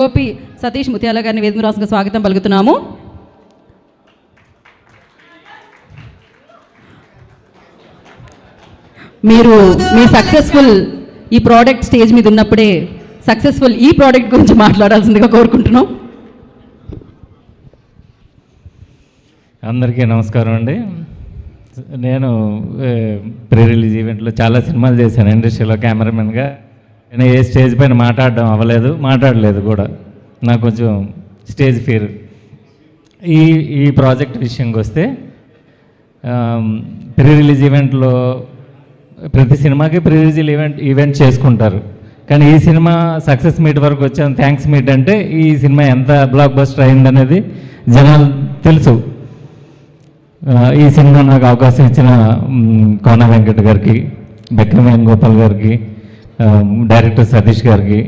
గోపి సతీష్ ముత్యాల గారిని వేదిక రాసుగా స్వాగతం పలుకుతున్నాము. మీరు మీ సక్సెస్ఫుల్ ఈ ప్రోడక్ట్ స్టేజ్ మీద ఉన్నప్పుడే సక్సెస్ఫుల్ ఈ ప్రోడక్ట్ గురించి మాట్లాడాల్సిందిగా కోరుకుంటున్నాం. అందరికీ నమస్కారం అండి. నేను ప్రీ రిలీజ్ ఈవెంట్లో చాలా సినిమాలు చేశాను ఇండస్ట్రీలో కెమెరామెన్గా. నేను ఏ స్టేజ్ పైన మాట్లాడలేదు కూడా. నాకు కొంచెం స్టేజ్ ఫియర్. ఈ ప్రాజెక్ట్ విషయంకి వస్తే ప్రీ రిలీజ్ ఈవెంట్లో ప్రతి సినిమాకి ప్రీ రిలీజ్ ఈవెంట్ చేసుకుంటారు. కానీ ఈ సినిమా సక్సెస్ మీట్ వరకు వచ్చాను. థ్యాంక్స్ మీట్ అంటే ఈ సినిమా ఎంత బ్లాక్ బస్టర్ అయిందనేది జనాలు తెలుసు. ఈ సినిమా నాకు అవకాశం ఇచ్చిన కోన వెంకట్ గారికి, బెక్కం వేణుగోపాల్ గారికి, డైరెక్టర్ సతీష్ గారికి,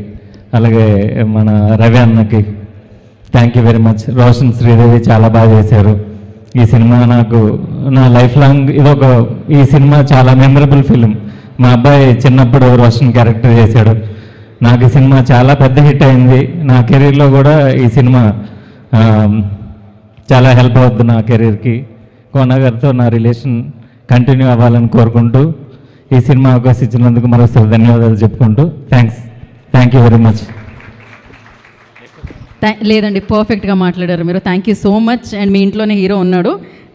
అలాగే మన రవి అన్నకి thank you very much. Roshan Sridevi చాలా బాగా చేశారు. ఈ సినిమా నాకు నా లైఫ్ లాంగ్ ఈ సినిమా చాలా మెమరబుల్ ఫిలిం. మా అబ్బాయి చిన్నప్పుడు రోషన్ క్యారెక్టర్ చేశాడు. నాకు ఈ సినిమా చాలా పెద్ద హిట్ అయింది. నా కెరీర్లో కూడా ఈ సినిమా చాలా హెల్ప్ అవుతుంది నా కెరీర్కి. కోన గారితో నా రిలేషన్ కంటిన్యూ అవ్వాలని కోరుకుంటూ ఈ సినిమా అవకాశం ఇచ్చినందుకు మరోసారి ధన్యవాదాలు చెప్పుకుంటూ థ్యాంక్ యూ వెరీ మచ్. లేదండి, పర్ఫెక్ట్గా మాట్లాడారు మీరు. Thank you so much. And మీ ఇంట్లోనే హీరో ఉన్నాడు.